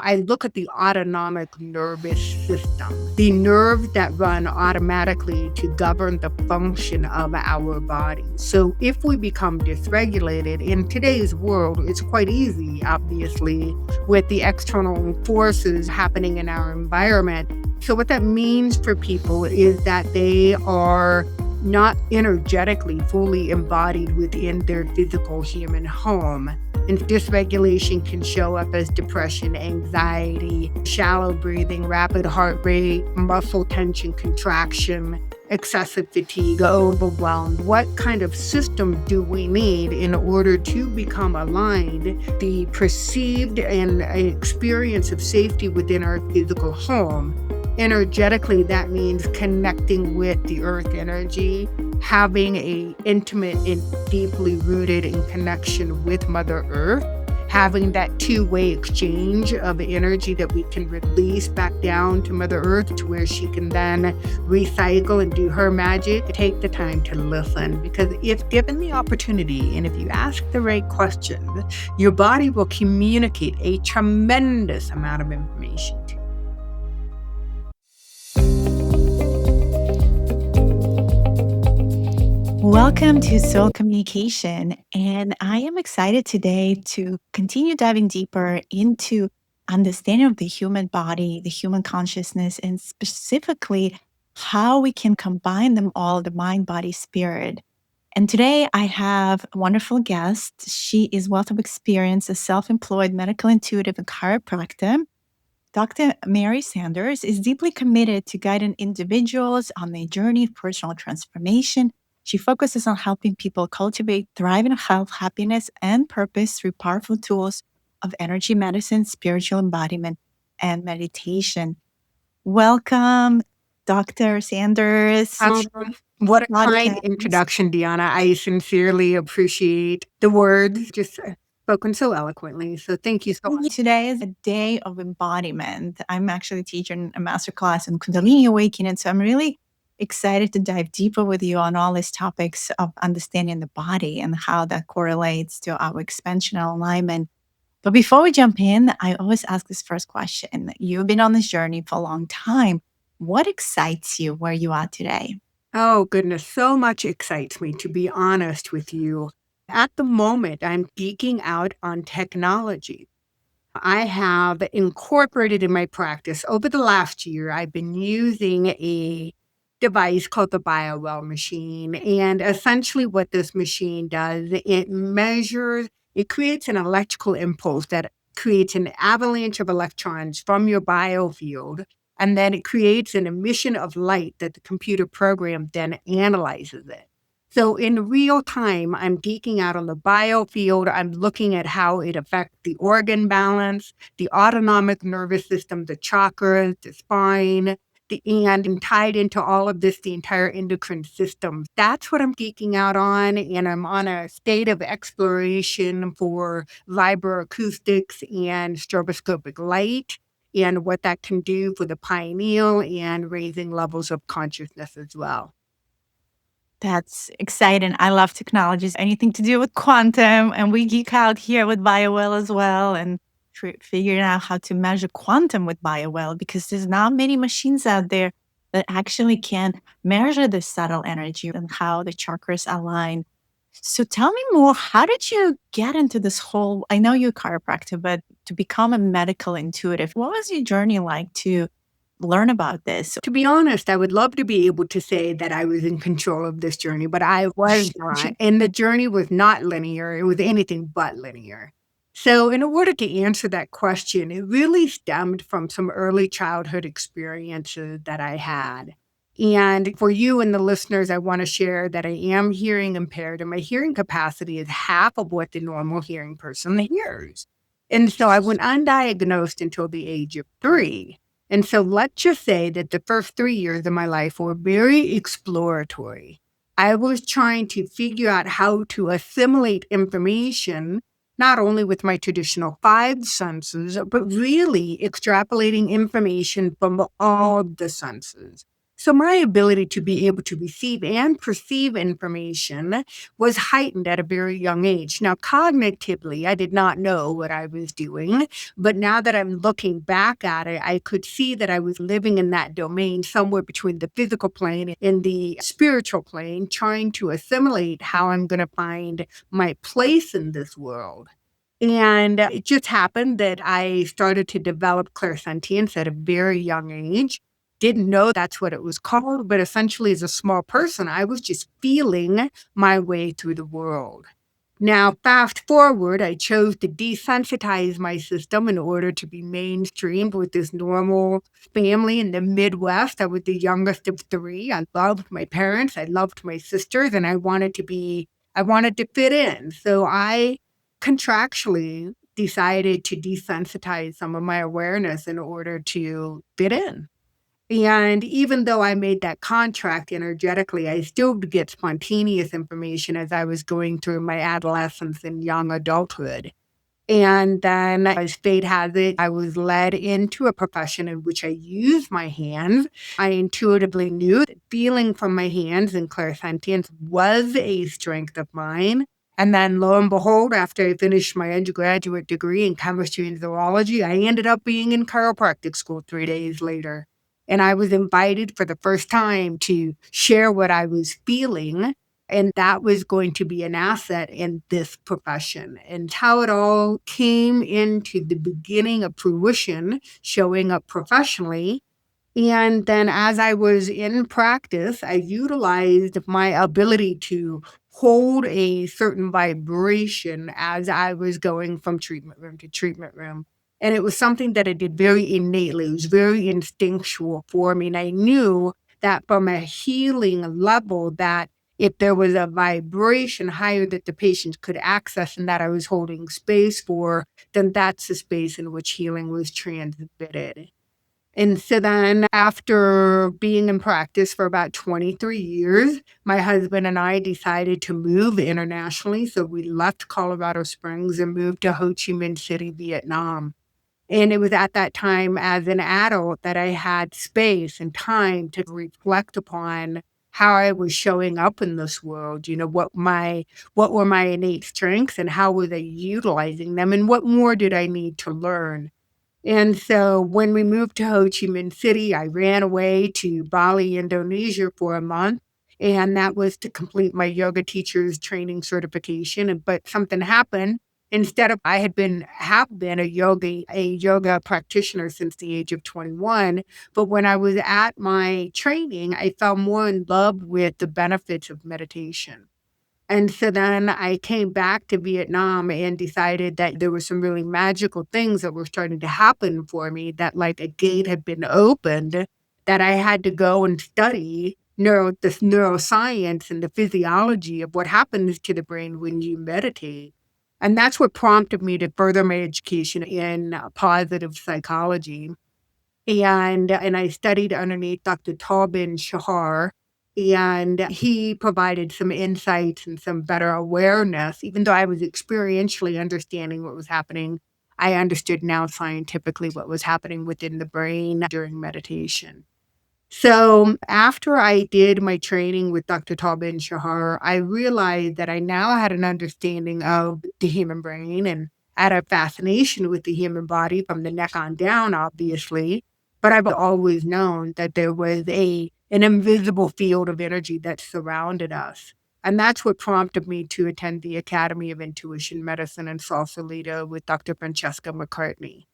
I look at the autonomic nervous system, the nerves that run automatically to govern the function of our body. So if we become dysregulated in today's world, it's quite easy, obviously, with the external forces happening in our environment. So what that means for people is that they are not energetically fully embodied within their physical human home. And dysregulation can show up as depression, anxiety, shallow breathing, rapid heart rate, muscle tension, contraction, excessive fatigue, overwhelm. What kind of system do we need in order to become aligned? The perceived and experience of safety within our physical home. Energetically, that means connecting with the earth energy, having a intimate and deeply rooted in connection with Mother Earth, having that two-way exchange of energy that we can release back down to Mother Earth to where she can then recycle and do her magic. Take the time to listen, because if given the opportunity and if you ask the right questions, your body will communicate a tremendous amount of information to you. Welcome to Soul Communication, and I am excited today to continue diving deeper into understanding of the human body, the human consciousness, and specifically how we can combine them all, the mind, body, spirit. And today I have a wonderful guest. She is wealth of experience, a self-employed medical intuitive and chiropractor. Dr. Mary Sanders is deeply committed to guiding individuals on their journey of personal transformation. She focuses on helping people cultivate thriving health, happiness, and purpose through powerful tools of energy medicine, spiritual embodiment, and meditation. Welcome, Dr. Sanders. What a kind introduction, Diana. I sincerely appreciate the words just spoken so eloquently. So thank you so much. Today is a day of embodiment. I'm actually teaching a masterclass in Kundalini Awakening, so I'm really excited to dive deeper with you on all these topics of understanding the body and how that correlates to our expansion and alignment. But before we jump in, I always ask this first question. You've been on this journey for a long time. What excites you where you are today? Oh, goodness. So much excites me, to be honest with you. At the moment, I'm geeking out on technology. I have incorporated in my practice over the last year, I've been using a device called the Biofield machine. And essentially what this machine does, it creates an electrical impulse that creates an avalanche of electrons from your biofield. And then it creates an emission of light that the computer program then analyzes it. So in real time, I'm geeking out on the biofield. I'm looking at how it affects the organ balance, the autonomic nervous system, the chakras, the spine, and tied into all of this, the entire endocrine system. That's what I'm geeking out on. And I'm on a state of exploration for vibroacoustics and stroboscopic light and what that can do for the pineal and raising levels of consciousness as well. That's exciting. I love technologies, anything to do with quantum, and we geek out here with Biofield as well, and figuring out how to measure quantum with Biofield, because there's not many machines out there that actually can measure the subtle energy and how the chakras align. So tell me more, how did you get into this whole, I know you're a chiropractor, but to become a medical intuitive, what was your journey like to learn about this? To be honest, I would love to be able to say that I was in control of this journey, but I was not. And the journey was not linear. It was anything but linear. So in order to answer that question, it really stemmed from some early childhood experiences that I had. And for you and the listeners, I want to share that I am hearing impaired, and my hearing capacity is half of what the normal hearing person hears. And so I went undiagnosed until the age of 3. And so let's just say that the first 3 years of my life were very exploratory. I was trying to figure out how to assimilate information, not only with my traditional 5 senses, but really extrapolating information from all the senses. So my ability to be able to receive and perceive information was heightened at a very young age. Now, cognitively, I did not know what I was doing, but now that I'm looking back at it, I could see that I was living in that domain somewhere between the physical plane and the spiritual plane, trying to assimilate how I'm going to find my place in this world. And it just happened that I started to develop clairsentience at a very young age. Didn't know that's what it was called, but essentially, as a small person, I was just feeling my way through the world. Now, fast forward, I chose to desensitize my system in order to be mainstreamed with this normal family in the Midwest. I was the youngest of three. I loved my parents, I loved my sisters, and I wanted to fit in. So I contractually decided to desensitize some of my awareness in order to fit in. And even though I made that contract energetically, I still would get spontaneous information as I was going through my adolescence and young adulthood. And then, as fate has it, I was led into a profession in which I use my hands. I intuitively knew that feeling from my hands and clairsentience was a strength of mine. And then, lo and behold, after I finished my undergraduate degree in chemistry and zoology, I ended up being in chiropractic school 3 days later. And I was invited for the first time to share what I was feeling, and that was going to be an asset in this profession. And how it all came into the beginning of fruition, showing up professionally. And then as I was in practice, I utilized my ability to hold a certain vibration as I was going from treatment room to treatment room. And it was something that I did very innately. It was very instinctual for me. And I knew that from a healing level, that if there was a vibration higher that the patient could access and that I was holding space for, then that's the space in which healing was transmitted. And so then after being in practice for about 23 years, my husband and I decided to move internationally. So we left Colorado Springs and moved to Ho Chi Minh City, Vietnam. And it was at that time as an adult that I had space and time to reflect upon how I was showing up in this world, what were my innate strengths and how was I utilizing them and what more did I need to learn. And so when we moved to Ho Chi Minh City, I ran away to Bali, Indonesia for a month. And that was to complete my yoga teacher's training certification. But something happened. Instead of I have been a yoga practitioner since the age of 21. But when I was at my training, I fell more in love with the benefits of meditation. And so then I came back to Vietnam and decided that there were some really magical things that were starting to happen for me, that like a gate had been opened, that I had to go and study this neuroscience and the physiology of what happens to the brain when you meditate. And that's what prompted me to further my education in positive psychology. And I studied underneath Dr. Taubin Shahar, and he provided some insights and some better awareness. Even though I was experientially understanding what was happening, I understood now scientifically what was happening within the brain during meditation. So after I did my training with Dr. Taubin Shahar, I realized that I now had an understanding of the human brain and had a fascination with the human body from the neck on down, obviously. But I've always known that there was an invisible field of energy that surrounded us. And that's what prompted me to attend the Academy of Intuition Medicine in Sausalito with Dr. Francesca McCartney.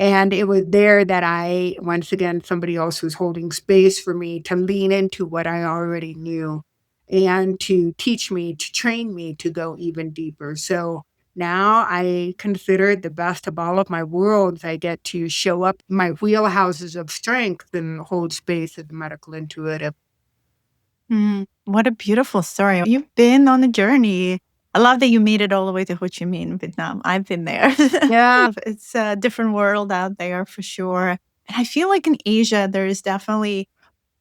And it was there that once again, somebody else was holding space for me to lean into what I already knew and to teach me, to train me to go even deeper. So now I consider it the best of all of my worlds. I get to show up in my wheelhouses of strength and hold space as a medical intuitive. What a beautiful story. You've been on a journey. I love that you made it all the way to Ho Chi Minh, Vietnam. I've been there. Yeah. It's a different world out there for sure. And I feel like in Asia, there is definitely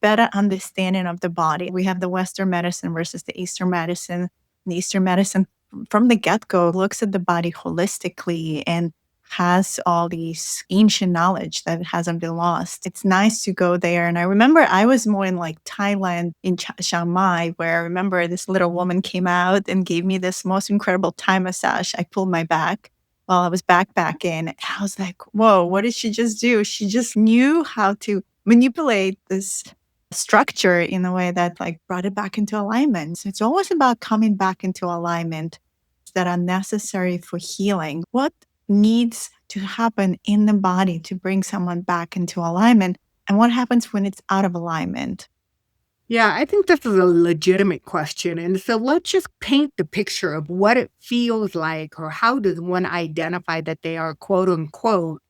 better understanding of the body. We have the Western medicine versus the Eastern medicine. And the Eastern medicine, from the get go, looks at the body holistically and has all these ancient knowledge that hasn't been lost. It's nice to go there. And I remember I was more in like Thailand in Chiang Mai, where I remember this little woman came out and gave me this most incredible Thai massage. I pulled my back while I was backpacking. I was like, whoa, what did she just do? She just knew how to manipulate this structure in a way that like brought it back into alignment. So it's always about coming back into alignment that are necessary for healing. What needs to happen in the body to bring someone back into alignment? And what happens when it's out of alignment? Yeah, I think this is a legitimate question. And so let's just paint the picture of what it feels like, or how does one identify that they are quote unquote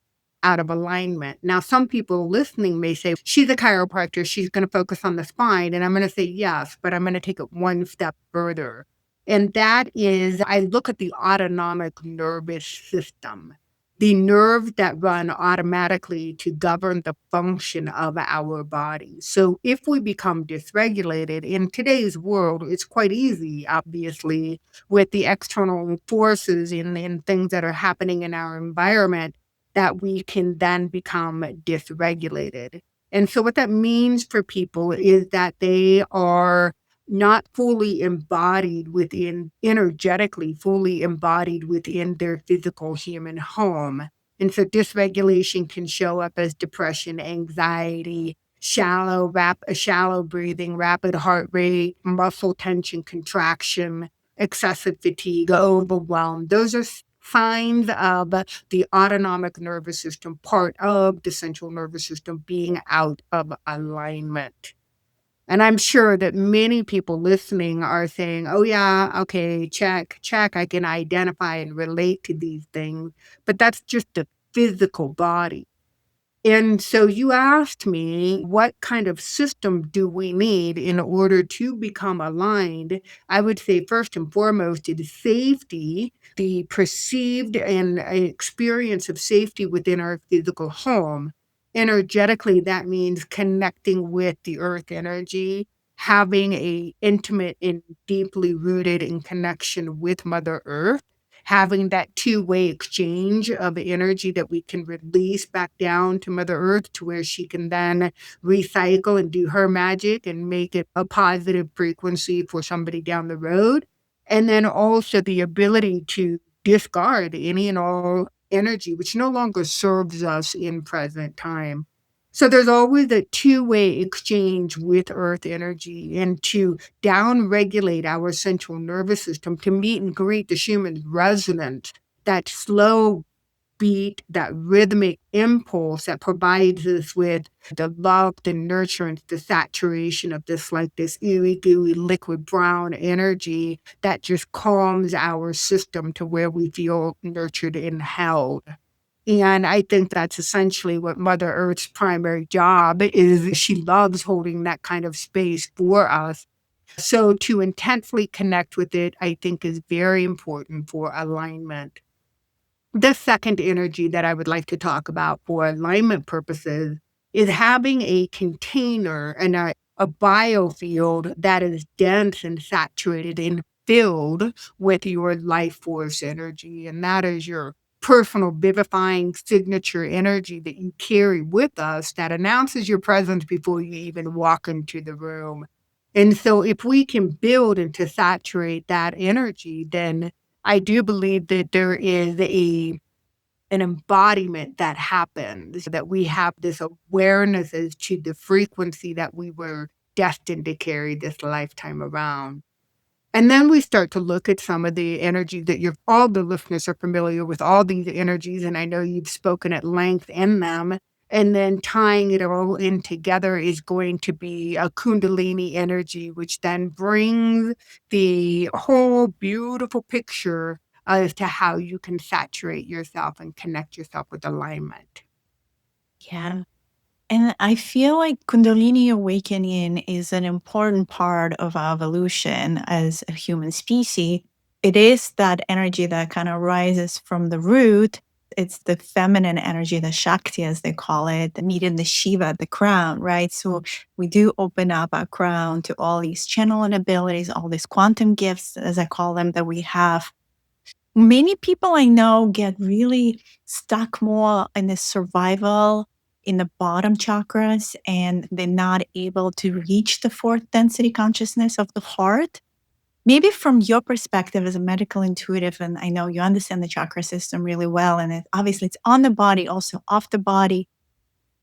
out of alignment. Now, some people listening may say, she's a chiropractor, she's going to focus on the spine. And I'm going to say, yes, but I'm going to take it one step further. And that is, I look at the autonomic nervous system, the nerves that run automatically to govern the function of our body. So if we become dysregulated in today's world, it's quite easy, obviously, with the external forces and things that are happening in our environment, that we can then become dysregulated. And so what that means for people is that they are not fully embodied within, energetically fully embodied within their physical human home. And so dysregulation can show up as depression, anxiety, shallow breathing, rapid heart rate, muscle tension, contraction, excessive fatigue, overwhelm. Those are signs of the autonomic nervous system, part of the central nervous system, being out of alignment. And I'm sure that many people listening are saying, oh, yeah, okay, check, check. I can identify and relate to these things. But that's just the physical body. And so you asked me, what kind of system do we need in order to become aligned? I would say, first and foremost, it is safety, the perceived and experience of safety within our physical home. Energetically, that means connecting with the earth energy, having a intimate and deeply rooted in connection with Mother Earth, having that two-way exchange of energy that we can release back down to Mother Earth, to where she can then recycle and do her magic and make it a positive frequency for somebody down the road. And then also the ability to discard any and all energy which no longer serves us in present time. So there's always a two-way exchange with earth energy, and to down regulate our central nervous system to meet and greet the human resonance, that slow beat, that rhythmic impulse that provides us with the love, the nurturance, the saturation of this, like this ooey gooey liquid brown energy that just calms our system to where we feel nurtured and held. And I think that's essentially what Mother Earth's primary job is. She loves holding that kind of space for us. So to intensely connect with it, I think, is very important for alignment. The second energy that I would like to talk about for alignment purposes is having a container and a biofield that is dense and saturated and filled with your life force energy. And that is your personal vivifying signature energy that you carry with us, that announces your presence before you even walk into the room. And so if we can build and to saturate that energy, then I do believe that there is an embodiment that happens, that we have this awareness as to the frequency that we were destined to carry this lifetime around. And then we start to look at some of the energies that all the listeners are familiar with all these energies, and I know you've spoken at length in them. And then tying it all in together is going to be a Kundalini energy, which then brings the whole beautiful picture as to how you can saturate yourself and connect yourself with alignment. Yeah. And I feel like Kundalini Awakening is an important part of our evolution as a human species. It is that energy that kind of rises from the root. It's the feminine energy, the Shakti, as they call it, meeting the Shiva, the crown, right? So we do open up our crown to all these channeling abilities, all these quantum gifts, as I call them, that we have Many people I know get really stuck more in the survival in the bottom chakras, and they're not able to reach the fourth density consciousness of the heart. Maybe from your perspective as a medical intuitive, and I know you understand the chakra system really well, and obviously it's on the body, also off the body.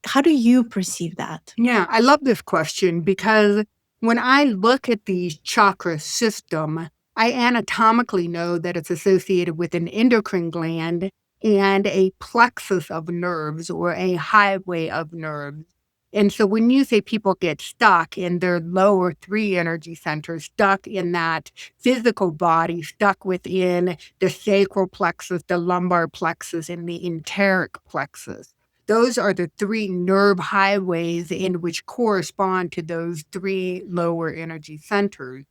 How do you perceive that? Yeah, I love this question because when I look at the chakra system, I anatomically know that it's associated with an endocrine gland and a plexus of nerves or a highway of nerves. And so when you say people get stuck in their lower three energy centers, stuck in that physical body, stuck within the sacral plexus, the lumbar plexus, and the enteric plexus. Those are the three nerve highways in which correspond to those three lower energy centers.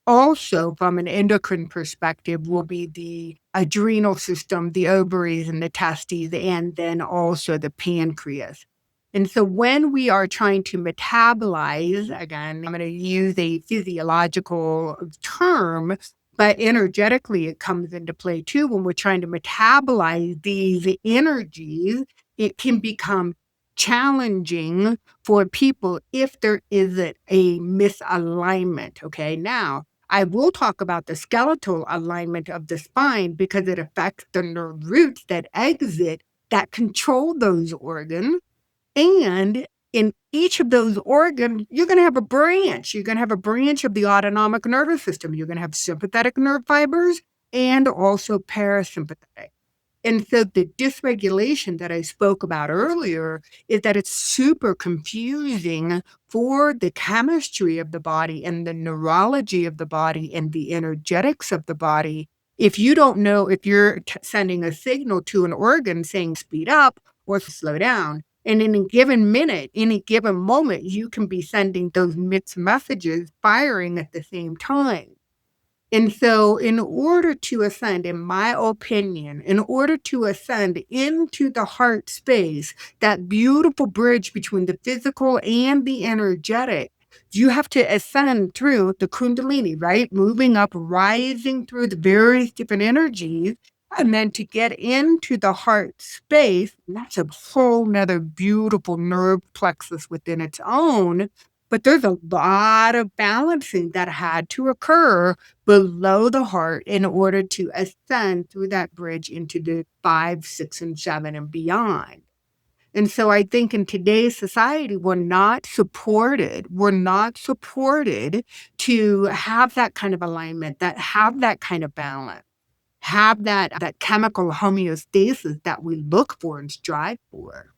Also, from an endocrine perspective, will be the adrenal system, the ovaries and the testes, and then also the pancreas. And so when we are trying to metabolize, again, I'm going to use a physiological term, but energetically it comes into play too. When we're trying to metabolize these energies, it can become challenging for people if there isn't a misalignment. Okay. Now, I will talk about the skeletal alignment of the spine because it affects the nerve roots that exit that control those organs. And in each of those organs, you're going to have a branch. You're going to have a branch of the autonomic nervous system. You're going to have sympathetic nerve fibers and also parasympathetic. And so the dysregulation that I spoke about earlier is that it's super confusing for the chemistry of the body and the neurology of the body and the energetics of the body. If you don't know if you're sending a signal to an organ saying speed up or slow down, and in a given minute, any given moment, you can be sending those mixed messages firing at the same time. And so, in order to ascend, in my opinion, in order to ascend into the heart space, that beautiful bridge between the physical and the energetic, you have to ascend through the Kundalini, right? Moving up, rising through the various different energies. And then to get into the heart space, that's a whole nother beautiful nerve plexus within its own. But there's a lot of balancing that had to occur below the heart in order to ascend through that bridge into the 5, 6, and 7 and beyond. And so I think in today's society, we're not supported. We're not supported to have that kind of alignment, that have that kind of balance, have that chemical homeostasis that we look for and strive for.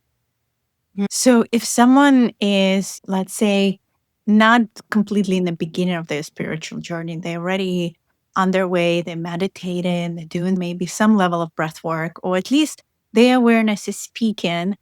So if someone is, let's say, not completely in the beginning of their spiritual journey, they're already on their way, they're meditating, they're doing maybe some level of breath work, or at least their awareness is speaking,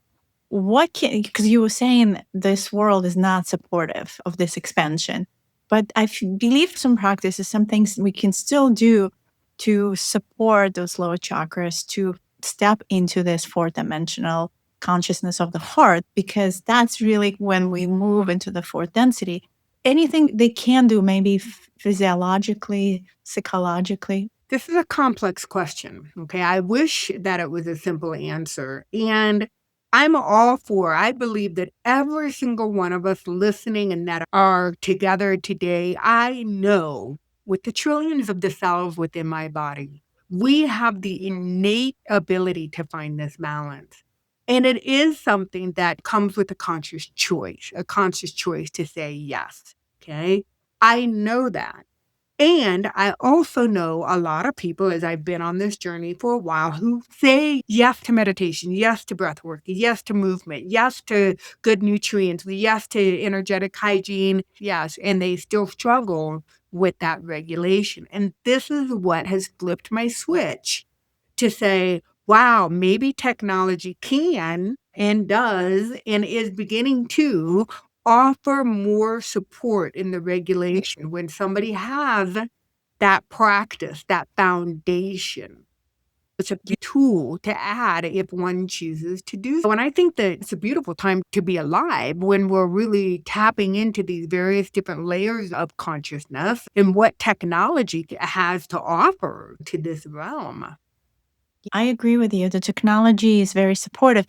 what can, because you were saying this world is not supportive of this expansion, but believe some practices, some things we can still do to support those lower chakras to step into this fourth dimensional consciousness of the heart, because that's really when we move into the fourth density. Anything they can do, maybe physiologically, psychologically. This is a complex question. Okay. I wish that it was a simple answer. And I'm all for, I believe that every single one of us listening and that are together today, I know with the trillions of the cells within my body, we have the innate ability to find this balance. And it is something that comes with a conscious choice to say yes. Okay. I know that. And I also know a lot of people, as I've been on this journey for a while, who say yes to meditation, yes to breath work, yes to movement, yes to good nutrients, yes to energetic hygiene, yes, and they still struggle with that regulation. And this is what has flipped my switch to say, wow, maybe technology can and does and is beginning to offer more support in the regulation when somebody has that practice, that foundation. It's a tool to add if one chooses to do so. And I think that it's a beautiful time to be alive when we're really tapping into these various different layers of consciousness and what technology has to offer to this realm. I agree with you. The technology is very supportive.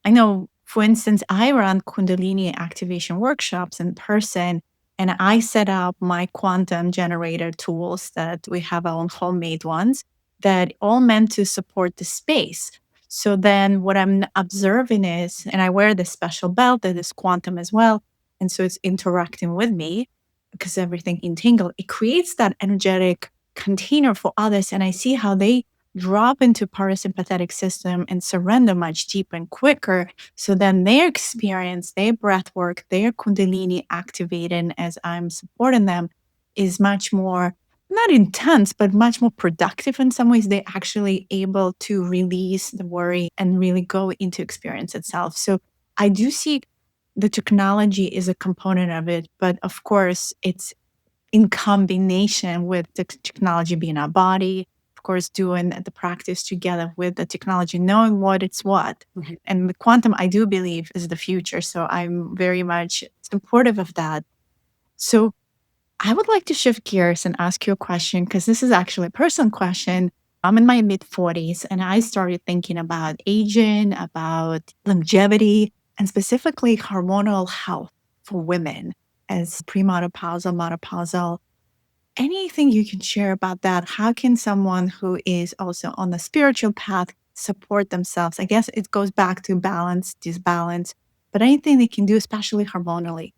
I know, for instance, I run Kundalini activation workshops in person, and I set up my quantum generator tools that we have our own homemade ones that all meant to support the space. So then what I'm observing is, and I wear this special belt that is quantum as well. And so it's interacting with me because everything entangled. It creates that energetic container for others. And I see how they drop into parasympathetic system and surrender much deeper and quicker. So then their experience, their breath work, their kundalini activating as I'm supporting them is much more not intense, but much more productive in some ways. They're actually able to release the worry and really go into experience itself. So I do see the technology is a component of it, but of course it's in combination with the technology being our body, of course, doing the practice together with the technology, knowing what it's what. Mhm. And the quantum, I do believe, is the future. So I'm very much supportive of that. So I would like to shift gears and ask you a question because this is actually a personal question. I'm in my mid 40s and I started thinking about aging, about longevity, and specifically hormonal health for women as premenopausal, menopausal. Anything you can share about that? How can someone who is also on the spiritual path support themselves? I guess it goes back to balance, disbalance, but anything they can do, especially hormonally.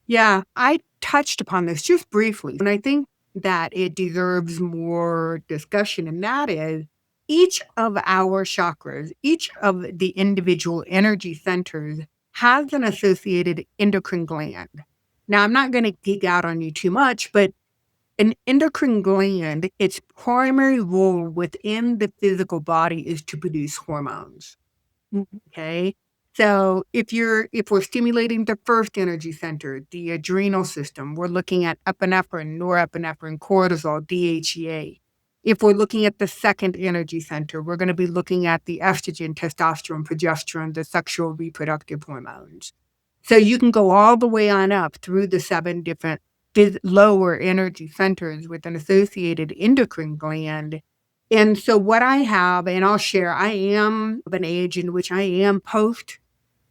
Yeah, I touched upon this just briefly, and I think that it deserves more discussion, and that is each of our chakras, each of the individual energy centers has an associated endocrine gland. Now, I'm not going to geek out on you too much, but an endocrine gland, its primary role within the physical body is to produce hormones. Okay. So if we're stimulating the first energy center, the adrenal system, we're looking at epinephrine, norepinephrine, cortisol, DHEA. If we're looking at the second energy center, we're going to be looking at the estrogen, testosterone, progesterone, the sexual reproductive hormones. So you can go all the way on up through the 7 different lower energy centers with an associated endocrine gland. And so what I have, and I'll share, I am of an age in which I am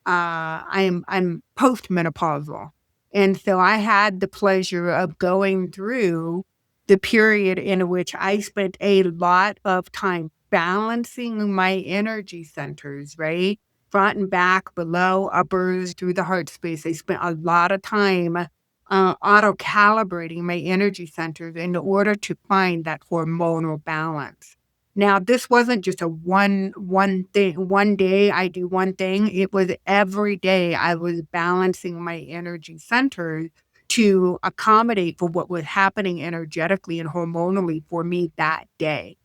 I'm postmenopausal. And so I had the pleasure of going through the period in which I spent a lot of time balancing my energy centers, right? Front and back, below, uppers, through the heart space. I spent a lot of time auto calibrating my energy centers in order to find that hormonal balance. Now, this wasn't just a one thing. One day I do one thing. It was every day I was balancing my energy centers to accommodate for what was happening energetically and hormonally for me that day.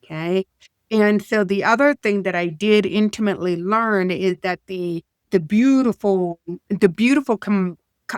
Okay. And so the other thing that I did intimately learn is that the beautiful the beautiful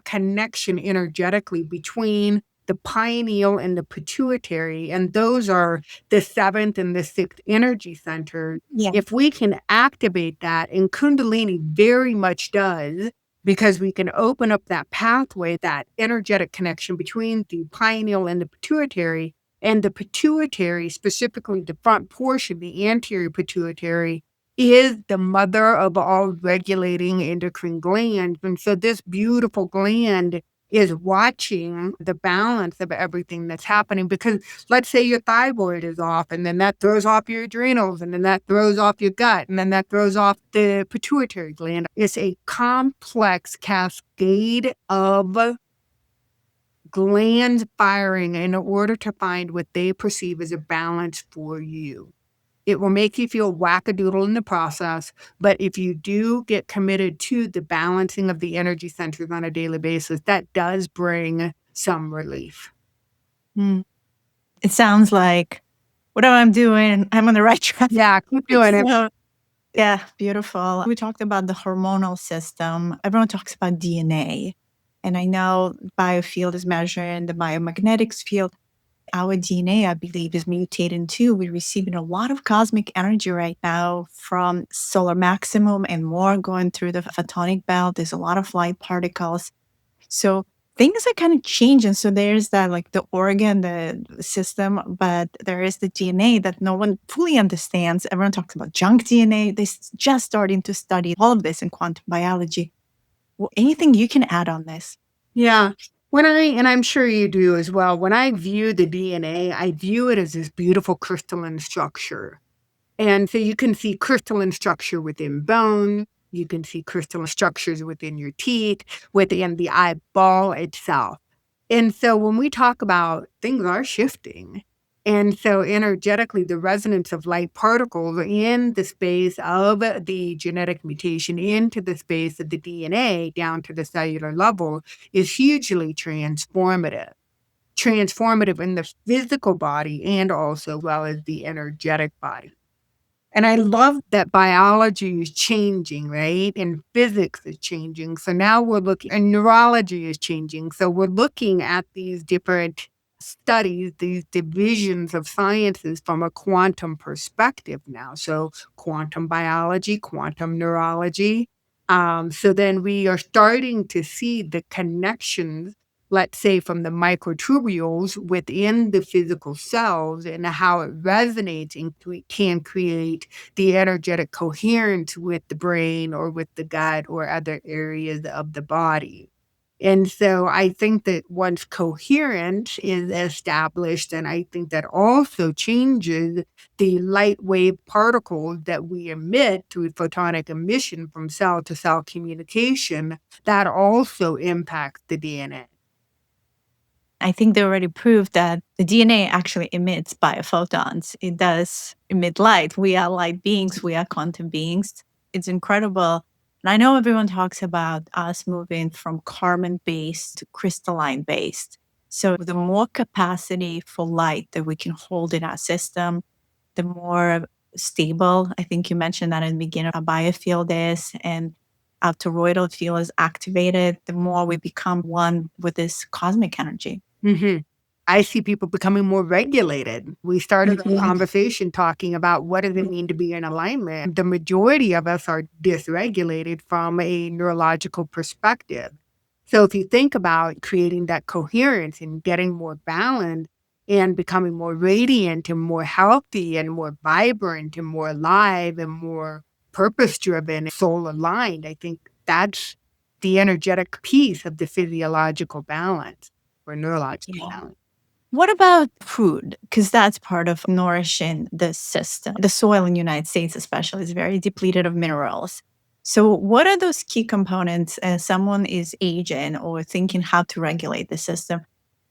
connection energetically between the pineal and the pituitary, and those are the seventh and the sixth energy center. Yeah. If we can activate that, and Kundalini very much does, because we can open up that pathway, that energetic connection between the pineal and the pituitary, and the pituitary, specifically the front portion, the anterior pituitary, is the mother of all regulating endocrine glands. And so this beautiful gland is watching the balance of everything that's happening. Because let's say your thyroid is off, and then that throws off your adrenals, and then that throws off your gut, and then that throws off the pituitary gland. It's a complex cascade of glands firing in order to find what they perceive as a balance for you. It will make you feel wackadoodle in the process, but if you do get committed to the balancing of the energy centers on a daily basis, that does bring some relief. Mm. It sounds like whatever I'm doing, I'm on the right track. Yeah, keep doing it. So, yeah, beautiful. We talked about the hormonal system. Everyone talks about DNA. And I know Biofield is measuring the biomagnetics field. Our DNA, I believe, is mutating too. We're receiving a lot of cosmic energy right now from solar maximum and more going through the photonic belt. There's a lot of light particles. So things are kind of changing. So there's that like the organ, the system, but there is the DNA that no one fully understands. Everyone talks about junk DNA. They're just starting to study all of this in quantum biology. Well, anything you can add on this? Yeah. And I'm sure you do as well, when I view the DNA, I view it as this beautiful crystalline structure. And so you can see crystalline structure within bone, you can see crystalline structures within your teeth, within the eyeball itself. And so when we talk about things are shifting, and so energetically, the resonance of light particles in the space of the genetic mutation into the space of the DNA down to the cellular level is hugely transformative. Transformative in the physical body and also well as the energetic body. And I love that biology is changing, right? And physics is changing. So now we're looking, and neurology is changing. So we're looking at these different studies, these divisions of sciences from a quantum perspective now. So quantum biology, quantum neurology. So then we are starting to see the connections, let's say from the microtubules within the physical cells and how it resonates and can create the energetic coherence with the brain or with the gut or other areas of the body. And so I think that once coherence is established, and I think that also changes the light wave particles that we emit through photonic emission from cell to cell communication, that also impacts the DNA. I think they already proved that the DNA actually emits biophotons. It does emit light. We are light beings, we are quantum beings. It's incredible. And I know everyone talks about us moving from carbon based to crystalline based. So the more capacity for light that we can hold in our system, the more stable, I think you mentioned that in the beginning, a biofield is, and our toroidal field is activated, the more we become one with this cosmic energy. Mhm. I see people becoming more regulated. We started a conversation talking about what does it mean to be in alignment. The majority of us are dysregulated from a neurological perspective. So if you think about creating that coherence and getting more balance and becoming more radiant and more healthy and more vibrant and more alive and more purpose driven, soul aligned, I think that's the energetic piece of the physiological balance or neurological Yeah. balance. What about food? Because that's part of nourishing the system. The soil in the United States, especially, is very depleted of minerals. So, what are those key components as someone is aging or thinking how to regulate the system?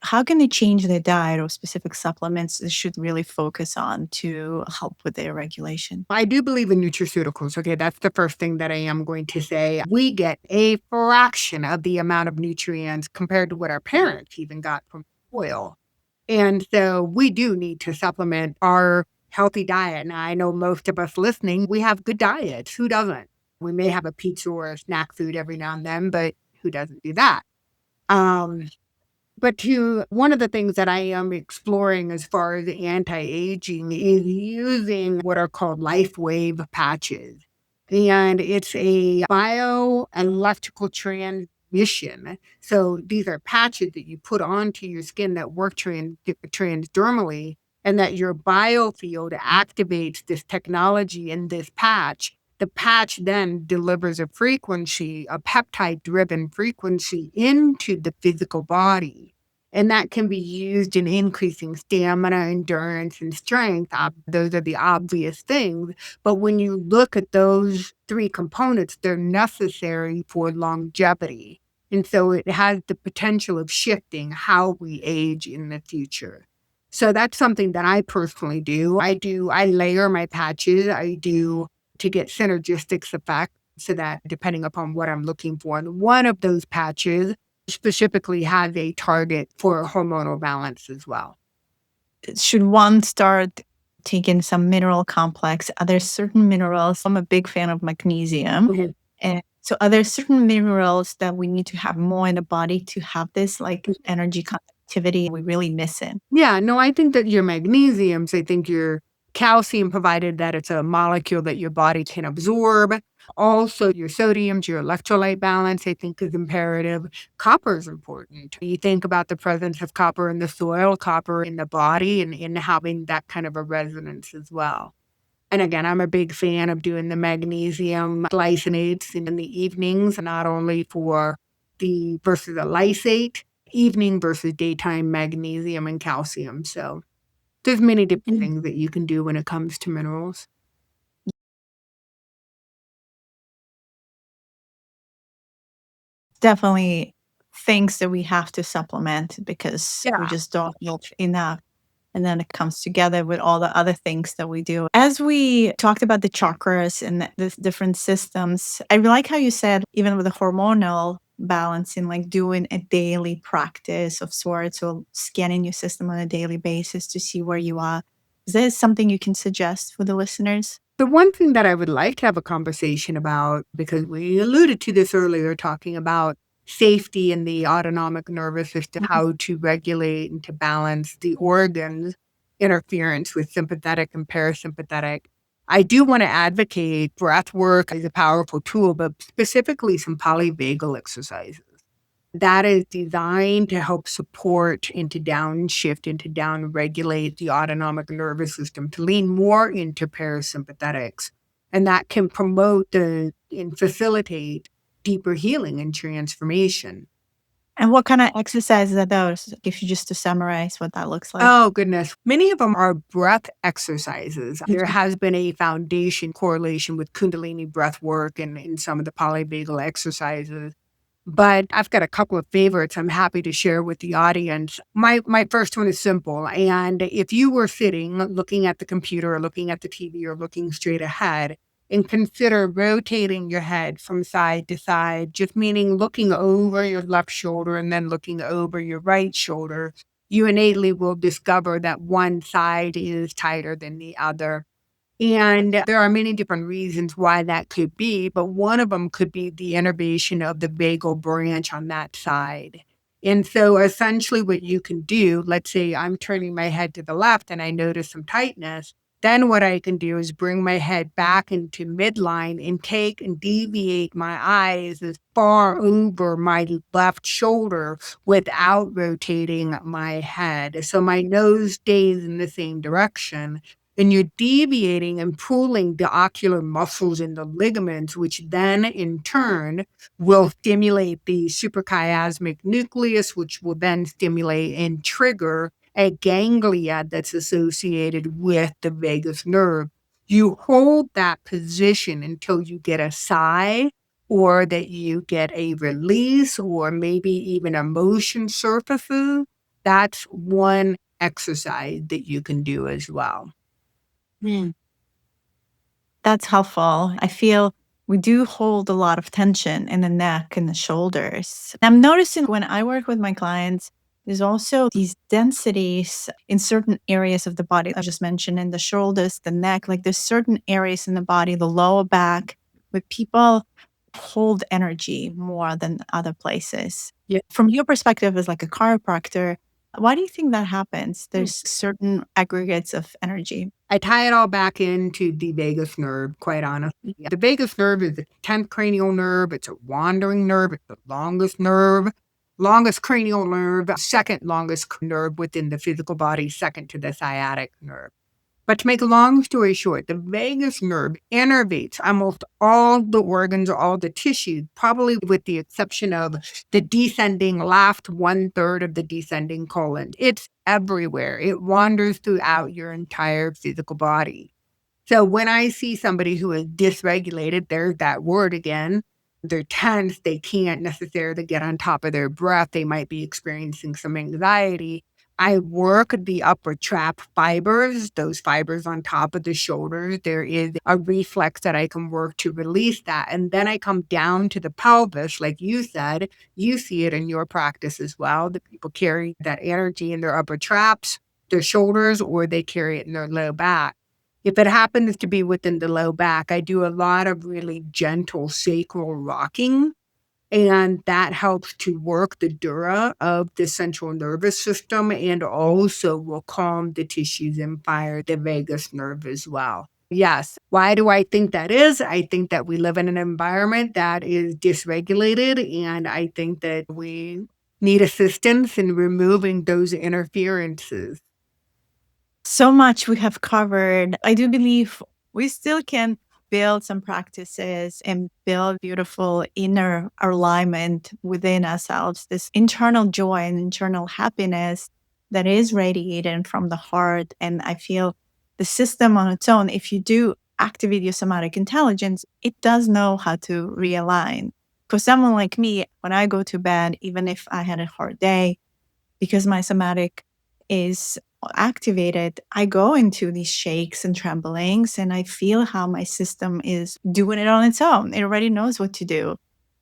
How can they change their diet or specific supplements they should really focus on to help with their regulation? I do believe in nutraceuticals. Okay, that's the first thing that I am going to say. We get a fraction of the amount of nutrients compared to what our parents even got from oil. And so we do need to supplement our healthy diet. Now, I know most of us listening, we have good diets. Who doesn't? We may have a pizza or a snack food every now and then, but who doesn't do that? Um, But to one of the things that I am exploring as far as anti-aging is using what are called life wave patches. And it's a bioelectrical transmission. So these are patches that you put onto your skin that work transdermally, and that your biofield activates this technology in this patch. The patch then delivers a frequency, a peptide driven frequency into the physical body. And that can be used in increasing stamina, endurance, and strength. Those are the obvious things. But when you look at those three components, they're necessary for longevity. And so it has the potential of shifting how we age in the future. So that's something that I personally do. I layer my patches. I do to get synergistic effect so that depending upon what I'm looking for. And one of those patches specifically has a target for hormonal balance as well. Should one start taking some mineral complex? Are there certain minerals? I'm a big fan of magnesium. Mhm. And so are there certain minerals that we need to have more in the body to have this like energy conductivity we really miss in? Yeah, no, I think that your magnesiums, I think your calcium, provided that it's a molecule that your body can absorb. Also, your sodiums, your electrolyte balance, I think is imperative. Copper is important. You think about the presence of copper in the soil, copper in the body, and in having that kind of a resonance as well. And again, I'm a big fan of doing the magnesium glycinates in the evenings, not only for the versus the lysate, evening versus daytime magnesium and calcium. So there's many different Mm. things that you can do when it comes to minerals. Definitely things that we have to supplement because we Yeah. just don't know enough. And then it comes together with all the other things that we do. As we talked about the chakras and the different systems, I really like how you said, even with the hormonal balancing, like doing a daily practice of sorts, or scanning your system on a daily basis to see where you are. Is there something you can suggest for the listeners? The one thing that I would like to have a conversation about, because we alluded to this earlier, talking about safety in the autonomic nervous system, Mhm. how to regulate and to balance the organs, interference with sympathetic and parasympathetic. I do want to advocate breath work as a powerful tool, but specifically some polyvagal exercises that is designed to help support and to downshift and to downregulate the autonomic nervous system to lean more into parasympathetics. And that can promote and facilitate deeper healing and transformation. And what kind of exercises are those? If you just to summarize what that looks like. Oh, goodness. Many of them are breath exercises. There Mhm. has been a foundation correlation with Kundalini breath work and in some of the polyvagal exercises. But I've got a couple of favorites I'm happy to share with the audience. My first one is simple, and if you were sitting looking at the computer or looking at the TV or looking straight ahead, and consider rotating your head from side to side, just meaning looking over your left shoulder and then looking over your right shoulder, you innately will discover that one side is tighter than the other. And there are many different reasons why that could be, but one of them could be the innervation of the vagal branch on that side. And so essentially what you can do, let's say I'm turning my head to the left and I notice some tightness, then what I can do is bring my head back into midline and take and deviate my eyes as far over my left shoulder without rotating my head. So my nose stays in the same direction, and you're deviating and pulling the ocular muscles and the ligaments, which then in turn will stimulate the suprachiasmatic nucleus, which will then stimulate and trigger a ganglia that's associated with the vagus nerve. You hold that position until you get a sigh or that you get a release or maybe even a motion surfaces. That's one exercise that you can do as well. Mm. That's helpful. I feel we do hold a lot of tension in the neck and the shoulders. I'm noticing when I work with my clients, there's also these densities in certain areas of the body. I just mentioned in the shoulders, the neck, like there's certain areas in the body, the lower back, where people hold energy more than other places. Yeah. From your perspective as like a chiropractor, why do you think that happens? There's certain aggregates of energy. I tie it all back into the vagus nerve, quite honestly. The vagus nerve is the 10th cranial nerve. It's a wandering nerve. It's the longest nerve, longest cranial nerve, second longest nerve within the physical body, second to the sciatic nerve. But to make a long story short, the vagus nerve innervates almost all the organs, all the tissues, probably with the exception of the descending last one third of the descending colon. It's everywhere. It wanders throughout your entire physical body. So when I see somebody who is dysregulated, there's that word again. They're tense, they can't necessarily get on top of their breath. They might be experiencing some anxiety. I work the upper trap fibers, those fibers on top of the shoulders. There is a reflex that I can work to release that. And then I come down to the pelvis, like you said. You see it in your practice as well. The people carry that energy in their upper traps, their shoulders, or they carry it in their low back. If it happens to be within the low back, I do a lot of really gentle sacral rocking, and that helps to work the dura of the central nervous system and also will calm the tissues and fire the vagus nerve as well. Yes. Why do I think that is? I think that we live in an environment that is dysregulated, and I think that we need assistance in removing those interferences. So much we have covered. I do believe we still can build some practices and build beautiful inner alignment within ourselves, this internal joy and internal happiness that is radiated from the heart. And I feel the system on its own, if you do activate your somatic intelligence, it does know how to realign. For someone like me, when I go to bed, even if I had a hard day, because my somatic is activated, I go into these shakes and tremblings and I feel how my system is doing it on its own. It already knows what to do.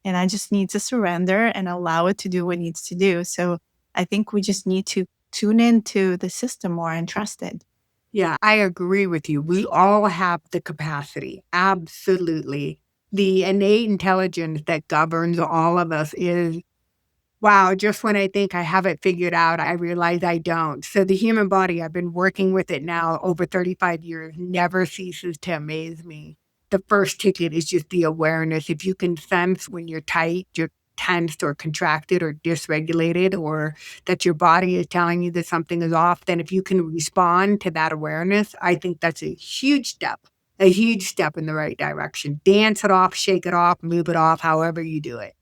And I just need to surrender and allow it to do what it needs to do. So I think we just need to tune into the system more and trust it. Yeah, I agree with you. We all have the capacity. Absolutely. The innate intelligence that governs all of us is wow, just when I think I have it figured out, I realize I don't. So the human body, I've been working with it now over 35 years, never ceases to amaze me. The first ticket is just the awareness. If you can sense when you're tight, you're tensed or contracted or dysregulated, or that your body is telling you that something is off, then if you can respond to that awareness, I think that's a huge step in the right direction. Dance it off, shake it off, move it off, however you do it.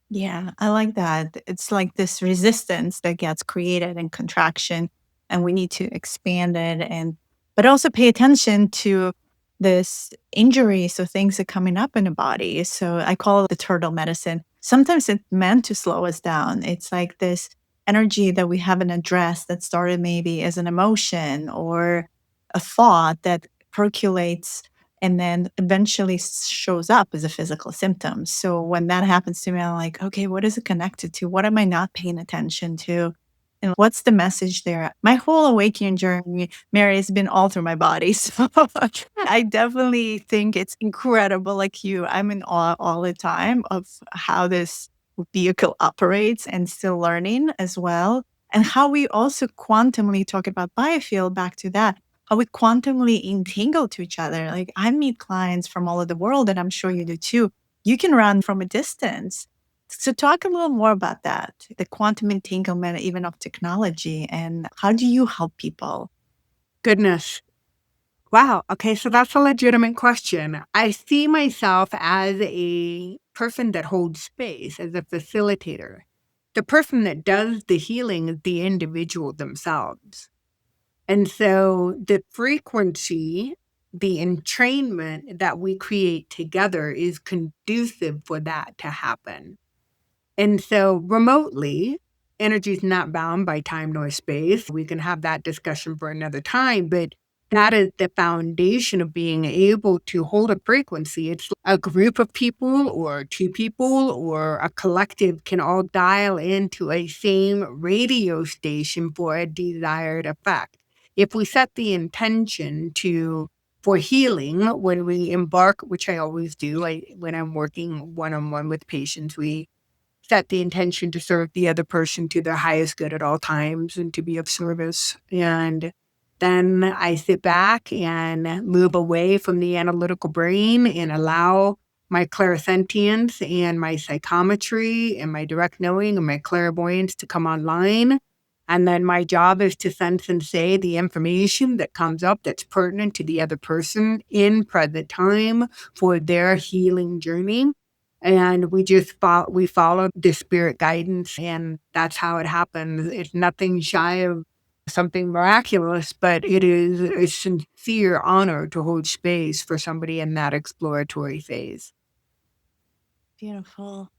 Yeah, I like that. It's like this resistance that gets created in contraction, and we need to expand it but also pay attention to this injury. So things are coming up in the body. So I call it the turtle medicine. Sometimes it's meant to slow us down. It's like this energy that we haven't addressed that started maybe as an emotion or a thought that percolates and then eventually shows up as a physical symptom. So when that happens to me, I'm like, okay, what is it connected to? What am I not paying attention to? And what's the message there? My whole awakening journey, Mary, has been all through my body. So I definitely think it's incredible. Like you, I'm in awe all the time of how this vehicle operates and still learning as well. And how we also quantumly talk about Biofield, back to that, how we quantumly entangle to each other. Like I meet clients from all over the world, and I'm sure you do too. You can run from a distance. So talk a little more about that, the quantum entanglement, even of technology, and how do you help people? Goodness. Wow. Okay. So that's a legitimate question. I see myself as a person that holds space, as a facilitator. The person that does the healing is the individual themselves. And so the frequency, the entrainment that we create together is conducive for that to happen. And so remotely, energy is not bound by time nor space. We can have that discussion for another time, but that is the foundation of being able to hold a frequency. It's a group of people or two people or a collective can all dial into a same radio station for a desired effect. If we set the intention to for healing when we embark, which I always do, when I'm working one-on-one with patients, we set the intention to serve the other person to their highest good at all times and to be of service. And then I sit back and move away from the analytical brain and allow my clairsentience and my psychometry and my direct knowing and my clairvoyance to come online. And then my job is to sense and say the information that comes up that's pertinent to the other person in present time for their healing journey. And we follow the spirit guidance, and that's how it happens. It's nothing shy of something miraculous, but it is a sincere honor to hold space for somebody in that exploratory phase. Beautiful.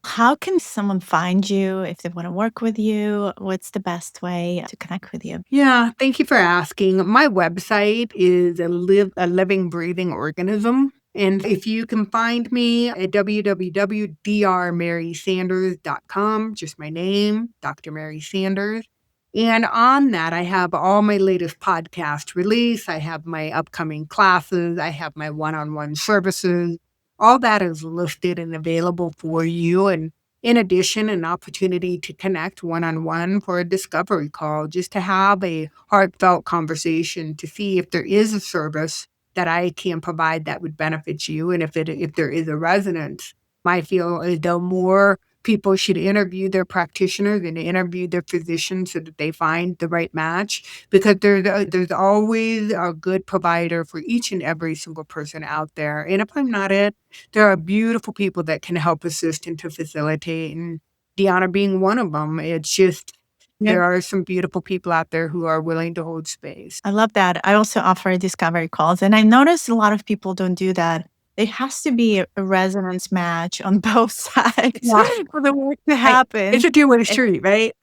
How can someone find you if they want to work with you? What's the best way to connect with you? Yeah, thank you for asking. My website is a living, breathing organism. And if you can find me at www.drmarysanders.com, just my name, Dr. Mary Sanders. And on that, I have all my latest podcast release. I have my upcoming classes. I have my one-on-one services. All that is listed and available for you. And in addition, an opportunity to connect one-on-one for a discovery call, just to have a heartfelt conversation to see if there is a service that I can provide that would benefit you. And if there is a resonance, I feel as though more people should interview their practitioners and interview their physicians so that they find the right match, because there's always a good provider for each and every single person out there. And if I'm not it, there are beautiful people that can help assist and to facilitate. And Diana being one of them. It's just Yeah. there are some beautiful people out there who are willing to hold space. I love that. I also offer discovery calls, and I noticed a lot of people don't do that. It has to be a resonance match on both sides Yeah. for the work to Right. happen. It's a two-way And street, right?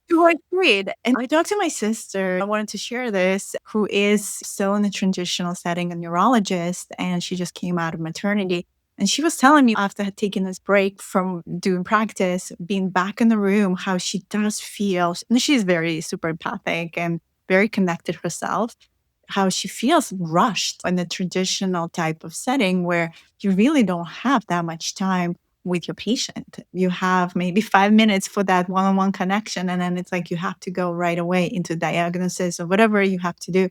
you agreed. And I talked to my sister. I wanted to share this, who is still in a transitional setting, a neurologist, and she just came out of maternity. And she was telling me after taking this break from doing practice, being back in the room, how she does feel. And she's very super empathic and very connected herself, how she feels rushed in the traditional type of setting where you really don't have that much time with your patient. You have maybe 5 minutes for that one-on-one connection, and then it's like you have to go right away into diagnosis or whatever you have to do.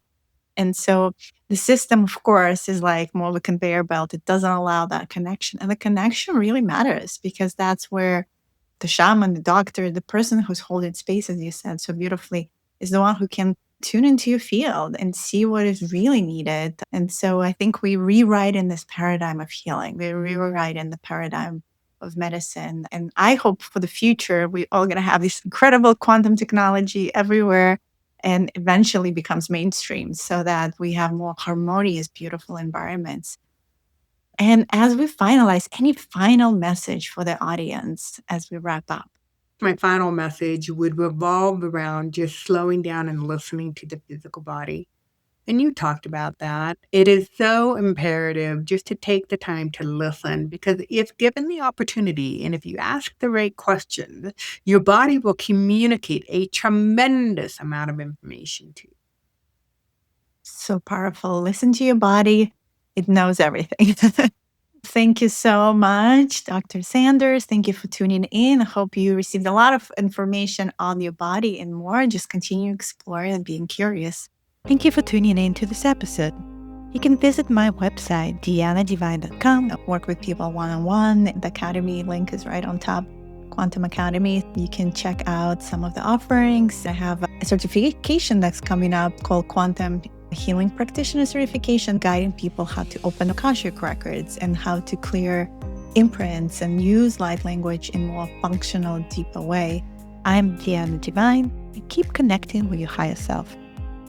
And so the system, of course, is like more of a conveyor belt. It doesn't allow that connection. And the connection really matters because that's where the shaman, the doctor, the person who's holding space, as you said so beautifully, is the one who can tune into your field and see what is really needed. And so I think we rewrite in this paradigm of healing. We rewrite in the paradigm of medicine. And I hope for the future, we're all going to have this incredible quantum technology everywhere and eventually becomes mainstream so that we have more harmonious, beautiful environments. And as we finalize, any final message for the audience as we wrap up? My final message would revolve around just slowing down and listening to the physical body. And you talked about that. It is so imperative just to take the time to listen, because if given the opportunity and if you ask the right questions, your body will communicate a tremendous amount of information to you. So powerful. Listen to your body, it knows everything. Thank you so much, Dr. Sanders. Thank you for tuning in. I hope you received a lot of information on your body and more. Just continue exploring and being curious. Thank you for tuning in to this episode. You can visit my website, dianadivine.com. I work with people one-on-one. The Academy link is right on top. Quantum Academy. You can check out some of the offerings. I have a certification that's coming up called Quantum Healing Practitioner Certification, guiding people how to open Akashic records and how to clear imprints and use light language in more functional, deeper way. I'm Diana Divine. Keep connecting with your higher self.